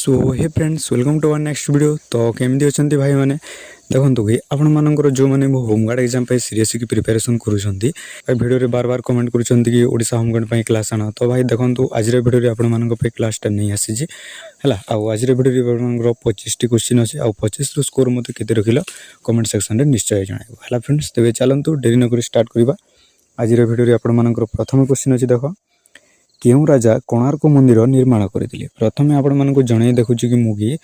So hey friends welcome to our next video. तो केमती अच्छा भाई मैंने देखो कि आपंकर जो मैंने होमगार्ड एग्जाम सीरीयस की प्रिपेरेसन करूँ बार बार कमेंट करुँच ओडिशा होमगार्ड क्लास आना। तो भाई देखो आज भिडियो आपण क्लासटा नहीं आसी है आज भिडियो 25 टी क्वेश्चन अच्छे आ 25 स्कोर मत के रखिल कमेंट सेक्शन में निश्चय जनइब है फ्रेंड्स। तेज चलतु डेरी नक स्टार्ट करवा। आज भिडियो आपण प्रथम क्वेश्चन अच्छी देख केउ राजा कोणार्क मंदिर निर्माण करते। प्रथम आपण मानक जन देखुची कि मुझे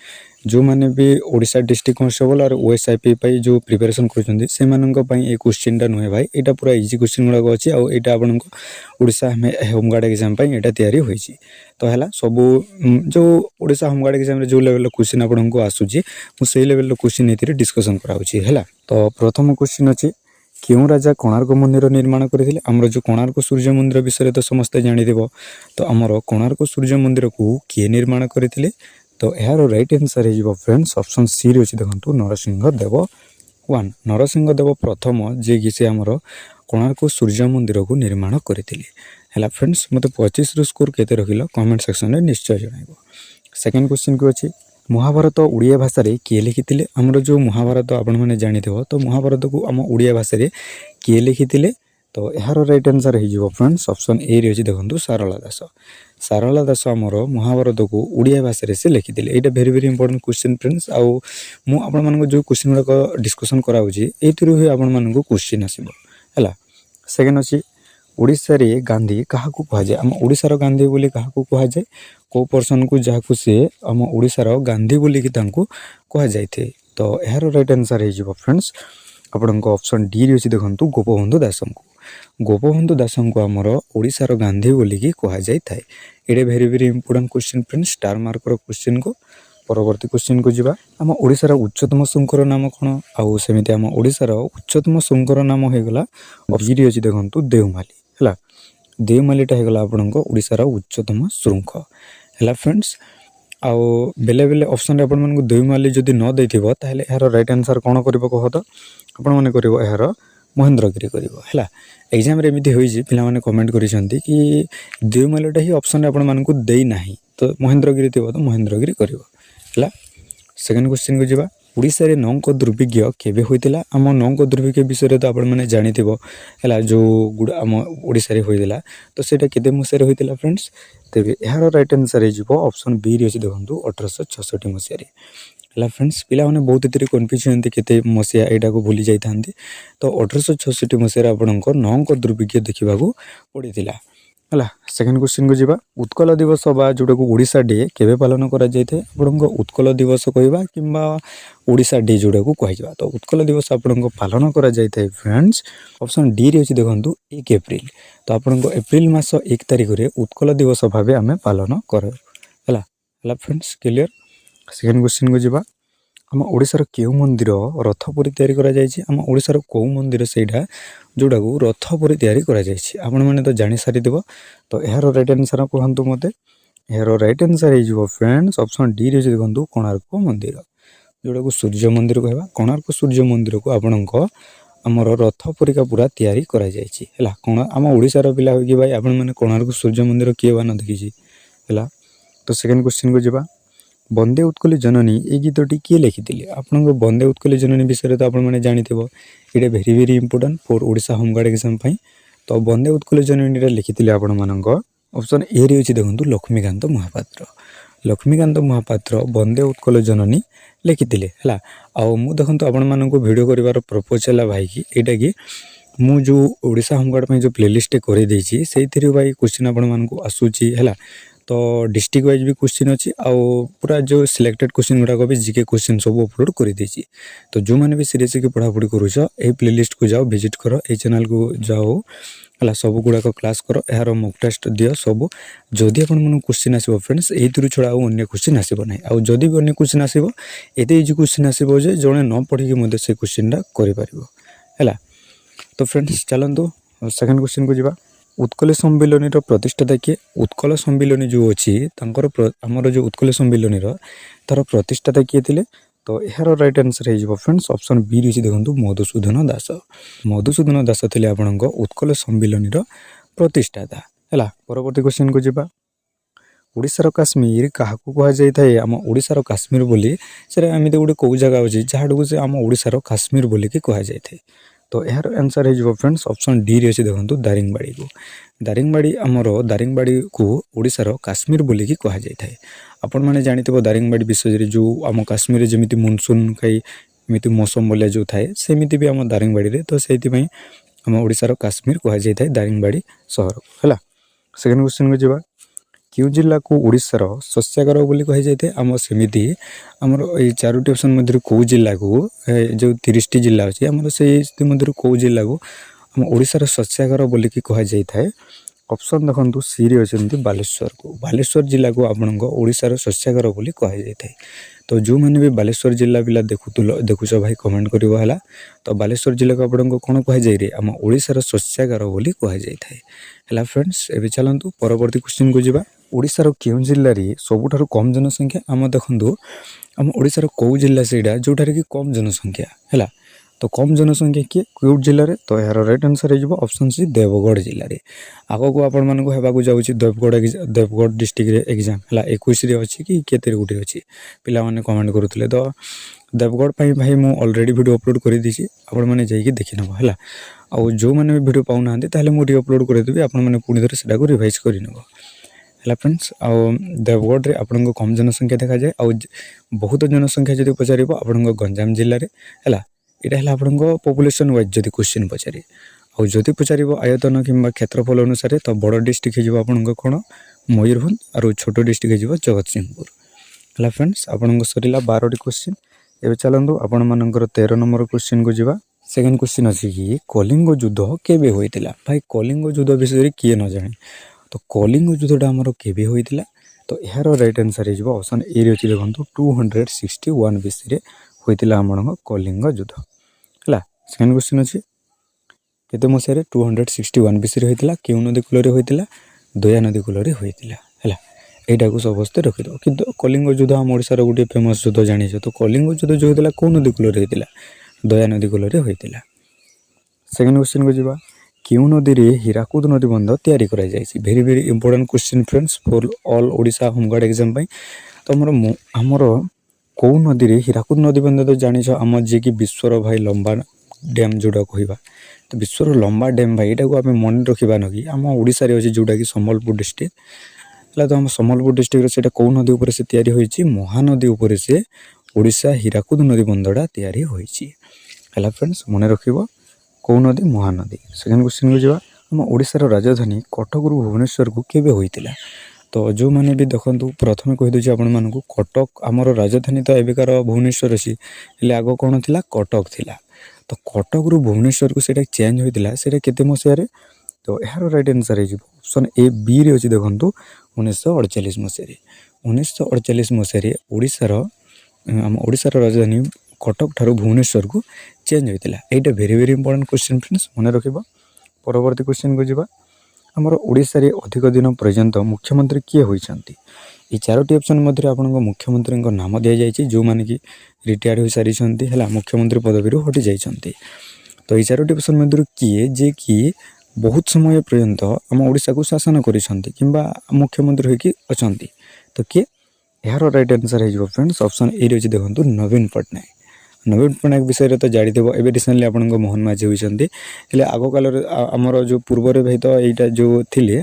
जो मैंने भी ओडिशा डिस्ट्रिक्ट कांस्टेबल और ओएसआईपी जो प्रिपरेशन कर क्वेश्चन नुहे भाई यहाँ पूरा इजी क्वेश्चन गुड़ाक अच्छी आईटा आपण ओडिशा होमगार्ड एग्जाम ये तैयारी होती। तो है सब जो ओडिशा होमगार्ड एग्जाम जो लेवल क्वेश्चन आपको आसूसी मुझे लेवल क्वेश्चन ये डिस्कसन कराऊँ। तो प्रथम क्वेश्चन अच्छी क्यों राजा कोणार्क मंदिर निर्माण करते। आमर जो कोणार्क सूर्य मंदिर विषय तो समस्ते जानिथिबो। तो आमर कोणार्क सूर्य मंदिर को किए निर्माण करते। तो यार राइट आंसर हो फ्रेंड्स ऑप्शन सी रे अछि देखंतु नरसिंह देव 1 नरसिंह देव प्रथम जे कि से आमर कोणार्क सूर्य मंदिर को निर्माण करते है फ्रेंड्स। मत 25 स्कोर केते रखिल कमेंट सेक्शन में निश्चय जनइब। सेकंड क्वेश्चन को अछि महाभारत ओडिया भाषा रे किए लिखिथिले। हमर जो महाभारत आपण माने जानिथिबो। तो महाभारत को आम ओडिया भाषा रे किए लिखिथिले। तो यार राइट आंसर हो फ्रेंड्स ऑप्शन ए रे अछि देखंतु सारला दास। सारला दास आमर महाभारत को ओडिया भाषा रे से लिखिथिले। एटा very very important question friends. आउ मु आपण मानको जो क्वेश्चन गुडा डिस्कशन कराउची एथिरु ही आपण मानको क्वेश्चन आसीबो हैला। सेकंड अछि ओडिशा रे गांधी काहाकू कहा जाए। आम ओडिशार गांधी बोली काहाकू कहा जाए को पर्सन को जहाकू से आम ओडिशार गांधी बोली कि तांको कहा जाए। तो यार राइट आंसर हो फ्रेंड्स आपण ऑप्शन डी रे अछि देखंतु गोपबंधु दास को। गोपबंधु दास को आमर ओडिशार गांधी बोली कि कहा जाए थाए। एडे very very important question friends. Star marker question को परवर्ती क्वेश्चन को जीवा। आम ओडिशार उच्चतम शृंखर नाम कौन आउ सेमिति आम ओडिशार उच्चतम शृंखर नाम हो गला बी रे अछि देखंतु देवमाली है। देवमालीटा होगा आपण ओडिशार उच्चतम शृंख है फ्रेंड्स। आउ बेले बेले ऑप्शन आपण मानक देवमाली जदि न देथिबो ताहले यार राइट आंसर कोन करबो कह तो आपण माने करबो यार महेंद्रगिरी करबो है। एग्जाम रे एमिति होई जे पिला माने कमेंट करिसंती कि देवमालीटा ही ऑप्शन आपण मानक देई नाही तो महेंद्रगिरी थिबो तो महेंद्रगिरी करबो है। सेकंड क्वेश्चन को जीवा ओडिशा रे नौक दुर्भिक्ष केबे होइतिला। आम नौक दुर्भिक्ष विषय तो आपण माने जानिथिबो है जो गुड आम ओडिशा रे होइतिला। तो सेटा केते मसिया रे होइतिला फ्रेंड्स। तेबे यार राइट आंसर हो ऑप्शन बी रे अछि देखंतु 1866 मसिया रे है फ्रेंड्स। पिला माने बहुत एतरी कन्फ्यूज होंती केते मसिया एटा को भूली जाइथांती। तो 1866 मसिया रे आपणकर नौक दुर्भिक्ष देखिबाकू पड़ितिला है। सेकंड क्वेश्चन को जीवा उत्कल दिवस बा जोटा को ओडिशा डे केबे पालन करा जायते। आपणको उत्कल दिवस कहबा किंबा ओडिशा डे जोटा को कहबा। तो उत्कल दिवस आपणको पालन करा जायते फ्रेंड्स ऑप्शन डी रे अछि देखंतु 1 एप्रिल। तो आपणको एप्रिल मास 1 तारिख रे उत्कल दिवस भाबे आमे पालन करू है फ्रेंड्स क्लियर। सेकंड क्वेश्चन को जीवा आम ओडिशार केउ मंदिर रथ परि तैयारी करा जायछि। आम ओडिशार को मंदिर सेटा जोटा को रथ परि तैयारी करा जायछि आपण माने तो जानि सारि देबो। तो यार राइट आंसर कहंतु मते यार राइट आंसर हो फ्रेंड्स ऑप्शन डी रे देखंतु कोणार्क मंदिर जोटा को सूर्य मंदिर कहबा। कोणार्क सूर्य मंदिर को आपणको आमर रथ परिका पूरा तैयारी करा जायछि हैला। कोण आम ओडिशार पिला हो कि भाई आपण माने कोणार्क सूर्य मंदिर किए बा न देखिछि हैला। तो सेकंड क्वेश्चन को जीवा वंदे उत्कल जननी ये गीतटी किए लिखिथिले। आपनको वंदे उत्कल जननी विषय तो आपण माने जानिथिबो एटा very very important for Odisha home guard exam पई। तो वंदे उत्कल जननी लिखिथिले आपण मानक ऑप्शन ए रे अछि देखंतु लक्ष्मीकांत महापात्र। लक्ष्मीकांत महापात्र वंदे उत्कल जननी लिखिथिले हैला। आ मु देखंतु आपण मानक वीडियो करिवार प्रपोज है भाई कि एटा कि मु जो ओडिशा होमगार्ड पई जो प्लेलिस्ट कर देछि सेथिरे भाई क्वेश्चन आपण मानक आसुची हैला। तो डिस्ट्रिक्ट वाइज भी क्वेश्चन अच्छी आउ पूरा जो सिलेक्टेड क्वेश्चन गुड़ाक भी जीके क्वेश्चन सब अपलोड कर देछि। तो जो मैंने भी सीरीज की पढ़ापढ़ी करुछ ए प्लेलिस्ट को जाओ विजिट करो ए चैनल को जाओ है सब गुड़ाक क्लास करो यार मॉक टेस्ट दियो सब। जदि आप क्वेश्चन आसो फ्रेंड्स ये छड़ा अन्य क्वेश्चन आसो ना आउ जदि भी अन्य क्वेश्चन आसो एत इजी क्वेश्चन आसो जे जड़े न पढ़ी से क्वेश्चनटा कर। तो फ्रेंड्स चलतु सेकंड क्वेश्चन को जीवा उत्कल सम्मिलनी प्रतिष्ठाता किए। उत्कल सम्मिलनी जो अच्छी आमर जो उत्कल सम्मिलनी तार प्रतिष्ठाता किए थे। तो यार राइट आंसर हो फ्रेंड्स ऑप्शन बी रे देखंतु मधुसूदन दास। मधुसूदन दास थे आपणको उत्कल सम्मिलनी प्रतिष्ठाता है। परवर्ती क्वेश्चन को जीवा ଓଡ଼ିଶାର କାଶ୍ମୀର କାହାକୁ କୁହାଯାଇଥାଏ? ଆମ ଓଡ଼ିଶାର କାଶ୍ମୀର ବୋଲି ସେଟା ଏମିତି ଗୋଟେ କେଉଁ ଜାଗା ଅଛି ଯାହାକୁ ସେ ଆମ ଓଡ଼ିଶାର କାଶ୍ମୀର ବୋଲିକି କୁହାଯାଇଥାଏ। ତ ଏହାର ଆନ୍ସର୍ ହେଇଯିବ ଫ୍ରେଣ୍ଡସ୍ ଅପସନ୍ ଡିରେ ଅଛି। ଦେଖନ୍ତୁ ଦାରିଙ୍ଗବାଡ଼ିକୁ। ଦାରିଙ୍ଗବାଡ଼ିକୁ ଓଡ଼ିଶାର କାଶ୍ମୀର ବୋଲିକି କୁହାଯାଇଥାଏ। ଆପଣମାନେ ଜାଣିଥିବ ଦାରିଙ୍ଗବାଡ଼ି ବିଷୟରେ, ଯେଉଁ ଆମ କାଶ୍ମୀରରେ ଯେମିତି ମନସୁନ୍ ଖାଇ ଏମିତି ମୌସମ ଭଳିଆ ଯେଉଁ ଥାଏ ସେମିତି ବି ଆମ ଦାରିଙ୍ଗବାଡ଼ିରେ, ତ ସେଇଥିପାଇଁ ଆମ ଓଡ଼ିଶାର କାଶ୍ମୀର କୁହାଯାଇଥାଏ ଦାରିଙ୍ଗବାଡ଼ି ସହରକୁ। ହେଲା, ସେକେଣ୍ଡ କ୍ୱେଶ୍ଚନ୍କୁ ଯିବା। କେଉଁ ଜିଲ୍ଲାକୁ ଓଡ଼ିଶାର ଶସ୍ୟାଗାର ବୋଲି କୁହାଯାଇଥାଏ? ସେମିତି ଆମର ଏଇ 4ଟି ଅପସନ୍ ମଧ୍ୟରୁ କେଉଁ ଜିଲ୍ଲାକୁ, ଯେଉଁ 30ଟି ଜିଲ୍ଲା ଅଛି ଆମର ସେଇ ମଧ୍ୟରୁ କେଉଁ ଜିଲ୍ଲାକୁ ଆମ ଓଡ଼ିଶାର ଶସ୍ୟାଗାର ବୋଲିକି କୁହାଯାଇଥାଏ? ଅପସନ୍ ଦେଖନ୍ତୁ ସିରେ ଅଛନ୍ତି ବାଲେଶ୍ୱରକୁ। ବାଲେଶ୍ୱର ଜିଲ୍ଲାକୁ ଆପଣଙ୍କ ଓଡ଼ିଶାର ଶସ୍ୟାଗାର ବୋଲି କୁହାଯାଇଥାଏ। ତ ଯେଉଁମାନେ ବି ବାଲେଶ୍ୱର ଜିଲ୍ଲା ପିଲା ଦେଖୁଛ ଭାଇ କମେଣ୍ଟ କରିବ। ହେଲା, ତ ବାଲେଶ୍ୱର ଜିଲ୍ଲାକୁ ଆପଣଙ୍କୁ କ'ଣ କୁହାଯାଏ? ଆମ ଓଡ଼ିଶାର ଶସ୍ୟାଗାର ବୋଲି କୁହାଯାଇଥାଏ। ହେଲା ଫ୍ରେଣ୍ଡସ୍, ଏବେ ଚାଲନ୍ତୁ ପରବର୍ତ୍ତୀ କ୍ୱେଶ୍ଚିନ୍କୁ ଯିବା। ଓଡ଼ିଶାର କେଉଁ ଜିଲ୍ଲାରେ ସବୁଠାରୁ କମ୍ ଜନସଂଖ୍ୟା? ଦେଖନ୍ତୁ ଆମ ଓଡ଼ିଶାର କେଉଁ ଜିଲ୍ଲା ସେଇଟା ଯେଉଁଠାରେ କି କମ୍ ଜନସଂଖ୍ୟା? ହେଲା, ତ କମ୍ ଜନସଂଖ୍ୟା କିଏ କେଉଁ ଜିଲ୍ଲାରେ? ତ ଏହାର ରାଇଟ୍ ଆନ୍ସର୍ ହେଇଯିବ ଅପସନ୍ ସି ଦେବଗଡ଼ ଜିଲ୍ଲାରେ। ଆଗକୁ ଆପଣମାନଙ୍କୁ ହେବାକୁ ଯାଉଛି ଦେବଗଡ଼ ଡିଷ୍ଟ୍ରିକ୍ଟରେ ଏକ୍ଜାମ୍। ହେଲା, 21ରେ ଅଛି କି କେତେରେ ଗୋଟେ ଅଛି, ପିଲାମାନେ କମେଣ୍ଟ କରୁଥିଲେ। ତ ଦେବଗଡ଼ ପାଇଁ ଭାଇ ମୁଁ ଅଲରେଡ଼ି ଭିଡ଼ିଓ ଅପଲୋଡ଼ କରିଦେଇଛି, ଆପଣମାନେ ଯାଇକି ଦେଖିନେବ। ହେଲା, ଆଉ ଯେଉଁମାନେ ବି ଭିଡ଼ିଓ ପାଉନାହାନ୍ତି ତାହେଲେ ମୁଁ ଅପଲୋଡ଼ କରିଦେବି, ଆପଣମାନେ ପୁଣି ଥରେ ସେଟାକୁ ରିଭାଇଜ୍ କରିନେବ। ହେଲା ଫ୍ରେଣ୍ଡସ୍, ଆଉ ଦେବଗଡ଼ରେ ଆପଣଙ୍କ କମ୍ ଜନସଂଖ୍ୟା ଦେଖାଯାଏ। ଆଉ ବହୁତ ଜନସଂଖ୍ୟା ଯଦି ପଚାରିବ ଆପଣଙ୍କ ଗଞ୍ଜାମ ଜିଲ୍ଲାରେ। ହେଲା, ଏଇଟା ହେଲା ଆପଣଙ୍କ ପପୁଲେସନ୍ ୱାଇଜ୍ ଯଦି କ୍ୱେଶ୍ଚିନ୍ ପଚାରେ। ଆଉ ଯଦି ପଚାରିବ ଆୟତନ କିମ୍ବା କ୍ଷେତ୍ରଫଳ ଅନୁସାରେ, ତ ବଡ଼ ଡିଷ୍ଟ୍ରିକ୍ଟ ହେଇଯିବ ଆପଣଙ୍କ କ'ଣ ମୟୂରଭଞ୍ଜ, ଆଉ ଛୋଟ ଡିଷ୍ଟ୍ରିକ୍ଟ ହେଇଯିବ ଜଗତସିଂହପୁର। ହେଲା ଫ୍ରେଣ୍ଡସ୍, ଆପଣଙ୍କ ସରିଲା 12ଟି କ୍ୱେଶ୍ଚିନ୍। ଏବେ ଚାଲନ୍ତୁ ଆପଣମାନଙ୍କର 13 ନମ୍ବର କ୍ୱେଶ୍ଚିନ୍କୁ ଯିବା। ସେକେଣ୍ଡ କ୍ୱେଶ୍ଚିନ୍ ଅଛି କି କଳିଙ୍ଗ ଯୁଦ୍ଧ କେବେ ହୋଇଥିଲା? ଭାଇ କଳିଙ୍ଗ ଯୁଦ୍ଧ ବିଷୟରେ କିଏ ନ ଜାଣେ। ତ କଳିଙ୍ଗ ଯୁଦ୍ଧଟା ଆମର କେବେ ହୋଇଥିଲା? ତ ଏହାର ରାଇଟ୍ ଆନ୍ସର୍ ହେଇଯିବ ଅପସନ୍ ଏରେ ଅଛି। ଦେଖନ୍ତୁ 261 BCରେ ହୋଇଥିଲା ଆପଣଙ୍କ କଳିଙ୍ଗ ଯୁଦ୍ଧ। ହେଲା, ସେକେଣ୍ଡ କ୍ୱେଶ୍ଚିନ୍ ଅଛି କେତେ ମସିହାରେ? 261 BCରେ ହୋଇଥିଲା। କେଉଁ ନଦୀ କୂଳରେ ହୋଇଥିଲା? ଦୟା ନଦୀ କୂଳରେ ହୋଇଥିଲା। ହେଲା, ଏଇଟାକୁ ସମସ୍ତେ ରଖିଦେବ। କିନ୍ତୁ କଳିଙ୍ଗ ଯୁଦ୍ଧ ଆମ ଓଡ଼ିଶାର ଗୋଟିଏ ଫେମସ୍ ଯୁଦ୍ଧ ଜାଣିଛ। ତ କଳିଙ୍ଗ ଯୁଦ୍ଧ ଯେଉଁ ହୋଇଥିଲା କେଉଁ ନଦୀ କୂଳରେ ହୋଇଥିଲା? ଦୟା ନଦୀ କୂଳରେ ହୋଇଥିଲା। ସେକେଣ୍ଡ କ୍ୱେଶ୍ଚିନ୍କୁ ଯିବା। କେଉଁ ନଦୀରେ ହୀରାକୁଦ ନଦୀ ବନ୍ଧ ତିଆରି କରାଯାଇଛି? Very very important question friends for all Odisha home guard exam ପାଇଁ। ତ ଆମର କେଉଁ ନଦୀରେ ହୀରାକୁଦ ନଦୀ ବନ୍ଧ ତ ଜାଣିଛ, ଆମର ଯିଏକି ବିଶ୍ୱର ଭାଇ ଲମ୍ବା ଡ୍ୟାମ୍ ଯେଉଁଟା କହିବା। ତ ବିଶ୍ୱର ଲମ୍ବା ଡ୍ୟାମ୍ ଭାଇ, ଏଇଟାକୁ ଆମେ ମନେ ରଖିବା କି ଆମ ଓଡ଼ିଶାରେ ଅଛି, ଯେଉଁଟାକି ସମ୍ବଲପୁର ଡିଷ୍ଟ୍ରିକ୍ଟ। ହେଲା, ତ ଆମ ସମ୍ବଲପୁର ଡିଷ୍ଟ୍ରିକ୍ଟରେ ସେଇଟା କେଉଁ ନଦୀ ଉପରେ ସେ ତିଆରି ହୋଇଛି? ମହାନଦୀ ଉପରେ ସେ ଓଡ଼ିଶା ହୀରାକୁଦ ନଦୀ ବନ୍ଧଟା ତିଆରି ହୋଇଛି। ହେଲା ଫ୍ରେଣ୍ଡସ୍, ମନେ ରଖିବ କେଉଁ ନଦୀ? ମହାନଦୀ। ସେକେଣ୍ଡ କ୍ୱେଶ୍ଚିନ୍କୁ ଯିବା। ଆମ ଓଡ଼ିଶାର ରାଜଧାନୀ କଟକରୁ ଭୁବନେଶ୍ୱରକୁ କେବେ ହୋଇଥିଲା? ତ ଯେଉଁମାନେ ବି ଦେଖନ୍ତୁ, ପ୍ରଥମେ କହିଦେଉଛି ଆପଣମାନଙ୍କୁ, କଟକ ଆମର ରାଜଧାନୀ ତ ଏବେକାର ଭୁବନେଶ୍ୱର ଅଛି, ହେଲେ ଆଗ କ'ଣ ଥିଲା? କଟକ ଥିଲା। ତ କଟକରୁ ଭୁବନେଶ୍ୱରକୁ ସେଇଟା ଚେଞ୍ଜ ହୋଇଥିଲା, ସେଇଟା କେତେ ମସିହାରେ? ତ ଏହାର ରାଇଟ୍ ଆନ୍ସର୍ ହେଇଯିବ ଅପସନ୍ ଏ ବିରେ ଅଛି। ଦେଖନ୍ତୁ 1948 ମସିହାରେ। 1948 ମସିହାରେ ଆମ ଓଡ଼ିଶାର ରାଜଧାନୀ କଟକ ଠାରୁ ଭୁବନେଶ୍ୱରକୁ ଚେଞ୍ଜ ହୋଇଥିଲା। ଏଇଟା very very important question friends, ମନେ ରଖିବ। ପରବର୍ତ୍ତୀ କ୍ୱେଶ୍ଚିନ୍କୁ ଯିବା। ଆମର ଓଡ଼ିଶାରେ ଅଧିକ ଦିନ ପର୍ଯ୍ୟନ୍ତ ମୁଖ୍ୟମନ୍ତ୍ରୀ କିଏ ହୋଇଛନ୍ତି? এই 4ଟି ଅପସନ୍ ମଧ୍ୟରେ ଆପଣଙ୍କ ମୁଖ୍ୟମନ୍ତ୍ରୀଙ୍କ ନାମ ଦିଆଯାଇଛି, ଯେଉଁମାନେ କି ରିଟାୟାର୍ଡ଼ ହୋଇସାରିଛନ୍ତି। ହେଲା, ମୁଖ୍ୟମନ୍ତ୍ରୀ ପଦବୀରୁ ହଟିଯାଇଛନ୍ତି। ତ এই 4ଟି ଅପସନ୍ ମଧ୍ୟରୁ କିଏ ଯିଏକି ବହୁତ ସମୟ ପର୍ଯ୍ୟନ୍ତ ଆମ ଓଡ଼ିଶାକୁ ଶାସନ କରିଛନ୍ତି କିମ୍ବା ମୁଖ୍ୟମନ୍ତ୍ରୀ ହୋଇକି ଅଛନ୍ତି? ତ କିଏ? ଏହାର ରାଇଟ୍ ଆନ୍ସର୍ ହେଇଯିବ ଫ୍ରେଣ୍ଡସ୍ ଅପସନ୍ ଏରେ ଅଛି। ଦେଖନ୍ତୁ ନବୀନ ପଟ୍ଟନାୟକ। ନବୀନ ପଟ୍ଟନାୟକ ବିଷୟରେ ତ ଜାଣିଥିବ, ଏବେ ରିସେଣ୍ଟଲି ଆପଣଙ୍କ ମୋହନ ମାଝୀ ହୋଇଛନ୍ତି। ହେଲେ ଆଗକାଳରେ ଆମର ଯେଉଁ ପୂର୍ବରେ ଭାଇ ତ ଏଇଟା ଯେଉଁ ଥିଲେ,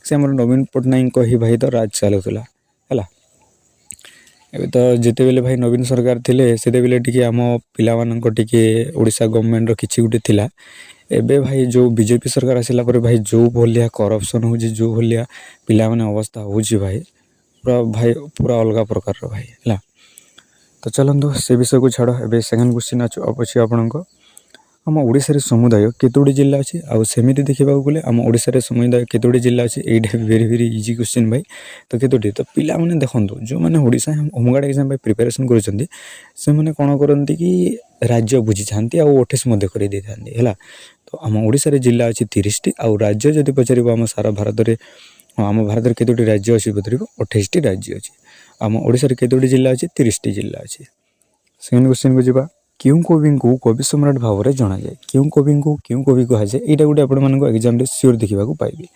ସେ ଆମର ନବୀନ ପଟ୍ଟନାୟକଙ୍କ ହିଁ ଭାଇ ତ ରାଜ ଚାଲୁଥିଲା। ହେଲା, ଏବେ ତ ଯେତେବେଳେ ଭାଇ ନବୀନ ସରକାର ଥିଲେ ସେତେବେଳେ ଟିକେ ଆମ ପିଲାମାନଙ୍କ ଟିକେ ଓଡ଼ିଶା ଗଭର୍ଣ୍ଣମେଣ୍ଟର କିଛି ଗୋଟେ ଥିଲା। ଏବେ ଭାଇ ଯେଉଁ ବିଜେପି ସରକାର ଆସିଲା ପରେ ଭାଇ ଯେଉଁ ଭଳିଆ କରପ୍ସନ୍ ହେଉଛି, ଯେଉଁ ଭଳିଆ ପିଲାମାନେ ଅବସ୍ଥା ହେଉଛି ଭାଇ, ପୁରା ଅଲଗା ପ୍ରକାରର ଭାଇ। ହେଲା, ତ ଚାଲନ୍ତୁ ସେ ବିଷୟକୁ ଛାଡ଼। ଏବେ ସେକେଣ୍ଡ କ୍ୱେଶ୍ଚିନ୍ ଅଛି ଆପଣଙ୍କ, ଆମ ଓଡ଼ିଶାରେ ସମୁଦାୟ କେତୋଟି ଜିଲ୍ଲା ଅଛି? ଆଉ ସେମିତି ଦେଖିବାକୁ ଗଲେ ଆମ ଓଡ଼ିଶାରେ ସମୁଦାୟ କେତୋଟି ଜିଲ୍ଲା ଅଛି? ଏଇଟା ଭେରି ଭେରି ଇଜି କ୍ୱେଶ୍ଚିନ୍ ଭାଇ। ତ କେତୋଟି? ତ ପିଲାମାନେ ଦେଖନ୍ତୁ, ଯେଉଁମାନେ ଓଡ଼ିଶା ହୋମଗାର୍ଡ଼ ଏକ୍ଜାମ୍ ପାଇଁ ପ୍ରିପାରେସନ୍ କରୁଛନ୍ତି, ସେମାନେ କ'ଣ କରନ୍ତି କି ରାଜ୍ୟ ବୁଝିଥାନ୍ତି ଆଉ ଓଟିଏସ୍ ମଧ୍ୟ କରିଦେଇଥାନ୍ତି। ହେଲା, ତ ଆମ ଓଡ଼ିଶାରେ ଜିଲ୍ଲା ଅଛି 30ଟି। ଆଉ ରାଜ୍ୟ ଯଦି ପଚାରିବ ଆମ ସାରା ଭାରତରେ, ଆମ ଭାରତରେ କେତୋଟି ରାଜ୍ୟ ଅଛି ପଚାରିବ, 28ଟି ରାଜ୍ୟ ଅଛି। ଆମ ଓଡ଼ିଶାରେ କେତୋଟି ଜିଲ୍ଲା ଅଛି? 30ଟି ଜିଲ୍ଲା ଅଛି। ସେକେଣ୍ଡ କ୍ୱେଶ୍ଚିନ୍କୁ ଯିବା। କେଉଁ କବିଙ୍କୁ କବି ସମ୍ରାଟ ଭାବରେ ଜଣାଯାଏ? କେଉଁ କବିଙ୍କୁ କେଉଁ କବି କୁହାଯାଏ? ଏଇଟା ଗୋଟେ ଆପଣମାନଙ୍କୁ ଏକ୍ଜାମ୍ରେ ସିଓର ଦେଖିବାକୁ ପାଇବେ।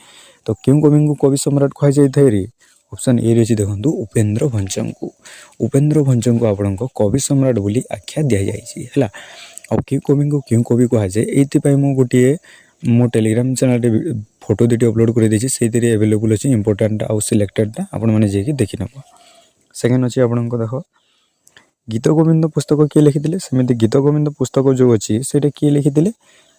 ତ କେଉଁ କବିଙ୍କୁ କବି ସମ୍ରାଟ କୁହାଯାଇଥାଏ ରେ? ऑप्शन ए रे अछि देखंतु उपेंद्र भंजଙ୍କୁ आपणको कवि सम्राट बोली आख्या दिया जाइछि हला। आ क्यों कवि कहा जाए एइति मु गोटे मो टेलीग्राम चैनल रे फोटो दुटी अपलोड कर देछि सेति अवेलेबल अछि इंपोर्टेंट आ सिलेक्टेड आपण माने जे कि देखि नबो। सेकेंड अछि आपणको देखो गीत गोविंद पुस्तक किए लिखिथिले सेमिति गीत गोविंद पुस्तक जो अछि सेटा किए लिखिथिले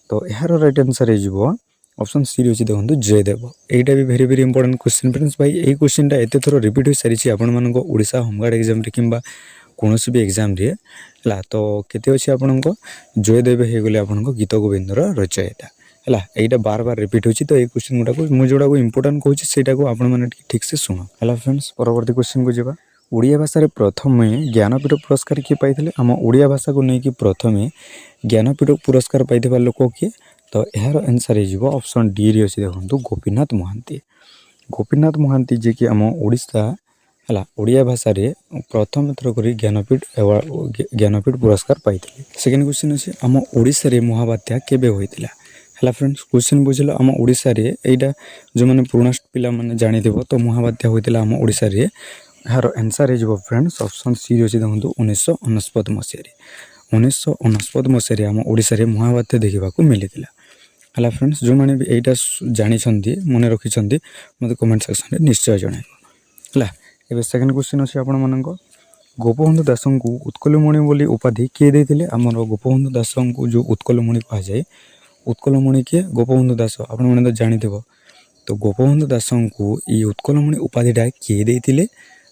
तो यार राइट आंसर हे जिवो ऑप्शन सी रे अछि देखंतु जयदेव। एटा भी very very important question friends भाई ए क्वेश्चनटा एते थरो रिपीट हो सारिछि आपण मानको ओडिसा होमगार्ड एग्जाम रे किंबा कोनोसी भी एग्जाम रे हला। तो केते अछि आपणको जयदेव हे गेले आपणको गीत गोविंदर रचयिता हला। एटा बार बार रिपीट होछि तो ए क्वेश्चन गुडा को मु जोडा को इंपोर्टेंट कहूछि सेटा को आपण माने ठीक से सुनो हला। फ्रेंड्स परवर्ती क्वेश्चन को जेबा ओडिया भाषा रे प्रथम ज्ञानपीठ पुरस्कार किए पाइथिले आम ओडिया भाषा को लेकिन प्रथम ज्ञानपीठ पुरस्कार पाइथिबा लोक किए तो यार आंसर हे जिवो ऑप्शन डी रे अछि देखंतु गोपीनाथ महांती जे कि आम ओडिसा हला ओडिया भाषा रे प्रथम थर करी ज्ञानपीठ पुरस्कार पाइथिले। सेकंड क्वेश्चन अछि आम ओडिसा रे महाबात्या केबे होइतिला हला। फ्रेंड्स क्वेश्चन बुझिलो आम ओडिसा रे एइटा जो माने पुराना पिला माने जानि देबो तो महाबात्या होइतिला आम ओडिसा रे यार आंसर हे जिवो फ्रेंड्स ऑप्शन सी रे अछि देखंतु 1969 मसिया रे 1969 मसिया रे आम ओडिसा रे महाबात्या देखिबा को मिलितिला हला। फ्रेंड्स जो माने भी एइटा जानि छंती मने रखि छंती मते कमेंट सेक्शन रे निश्चय जणाइबो हला। एबे सेकंड क्वेश्चन अछि आपण मानको गोपबंधु दासंकु उत्कलमणि बोली उपाधि के देथिले हमर गोपबंधु दासंकु जो उत्कलमणि कहा जाय उत्कलमणि के गोपबंधु दास आपण माने तो जानि देबो। तो गोपबंधु दासंकु ई उत्कलमणि उपाधिटा के देथिले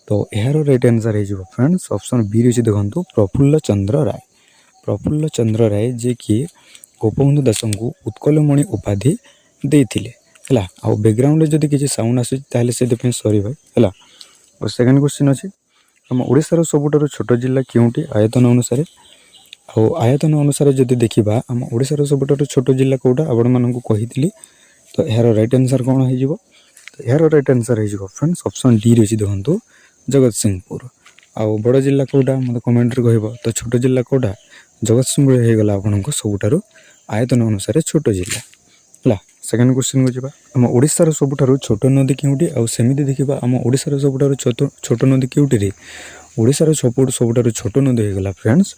तो यार राइट आंसर हे जिवो फ्रेंड्स ऑप्शन बी रे देखंतु प्रफुल्ल चंद्र राय जे कि गोपबंधु दासंकु उत्कलमणि उपाधि देथिले हला। आ बैकग्राउंड रे जदी किछि साउंड आसी ताले से दिपे सॉरी भाई हला। और सेकंड क्वेश्चन अछि हम ओडिसा रो सबुटारो छोटो जिल्ला केउटी आयतन अनुसार आयतन अनुसार जदी देखिबा हम ओडिसा रो सबुटारो छोटो जिल्ला कोडा आपण मानकु कहितली तो यार राइट आंसर कोन हे जिवो तो यार राइट आंसर हे जिवो फ्रेंड्स ऑप्शन डी रे देखंतु जगतसिंहपुर। आ बड़ जिल्ला कोडा मते कमेंट रे कहबो तो छोटो जिल्ला कोडा जगतसिंहपुर हे गला आपनको सबुटारो आयतन अनुसार छोटो जिल्ला हला। सेकंड क्वेश्चन को जिबा हम ओडिसा रो सबुटारो छोटो नदी केउटी आ सेमिति देखिबा हम ओडिसा रो सबुटारो छोटो नदी केउटी रे ओडिसा रो सबुटारो छोटो नदी हे गला फ्रेंड्स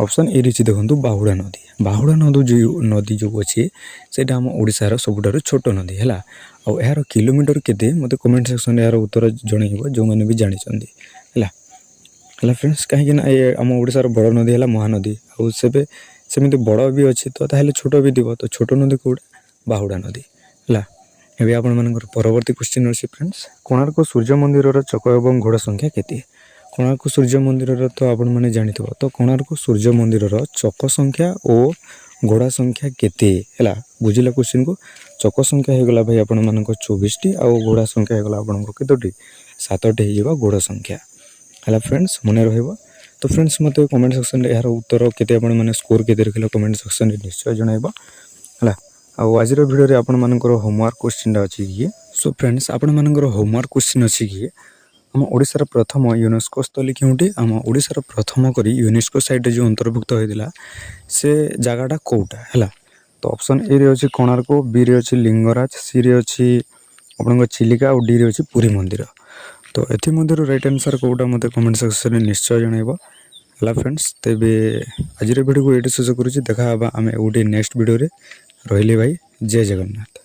ऑप्शन ए रे देखंतु बाहुडा नदी जो अछि सेटा हम ओडिसा रो सबुटारो छोटो नदी हला। आ यार किलोमीटर केते मते कमेंट सेक्शन रे यार उत्तर जणाइबो जो माने भी जानि चंदी हला। फ्रेंड्स कहीं ना ये आम ओडिसा रो बड़ नदी हला महानदी आ सेमिति बड़ भी अछि तो ताहेले छोटो भी दिबो तो छोटो नदी कोडा बाहुडा नदी हला। एबे आपण मानकर परवर्ती क्वेश्चन अछि फ्रेंड्स कोणार्क सूर्य मंदिर रो चक एवं घोड़ा संख्या केते कोणार्क सूर्य मंदिर रो तो आपण माने जानिथबो तो कोणार्क सूर्य मंदिर रो चक संख्या और घोड़ा संख्या केते हला। बुझिला क्वेश्चन को चक संख्या हे गला भाई आपण मानकर 24 टी आ घोड़ा संख्या हे गला आपनको केतोटी 7 टी हे जिवो घोड़ा संख्या हला। फ्रेंड्स मने रहइबो तो फ्रेंड्स मते कमेंट सेक्शन रे यार उत्तर केते आपण माने स्कोर केते रखिलो कमेंट सेक्शन रे निश्चय जणाइबो हला। आ आज रो वीडियो रे आपण मानकर होमवर्क क्वेश्चन रा अछि कि सो फ्रेंड्स आपण मानकर होमवर्क क्वेश्चन अछि कि हम ओडिसा रो प्रथम यूनेस्को स्थली केउटी हम ओडिसा रो प्रथम करी यूनेस्को साइट जो अंतर्भुक्त होइदिला से जगाटा कोउटा हला। तो ऑप्शन ए रे अछि कोणार्क बी रे अछि लिंगराज सी रे अछि आपनको चिलिका और डी रे अछि पुरी मंदिर। तो एथि मध्यरु राइट आंसर कोउटा मते कमेंट सेक्शन रे निश्चय जणाइबो हला। फ्रेंड्स तेबे आज रो वीडियो को एटे शेष करूची देखा हबा आमे ओडी नेक्स्ट वीडियो रे रहिले भाई जय जगन्नाथ।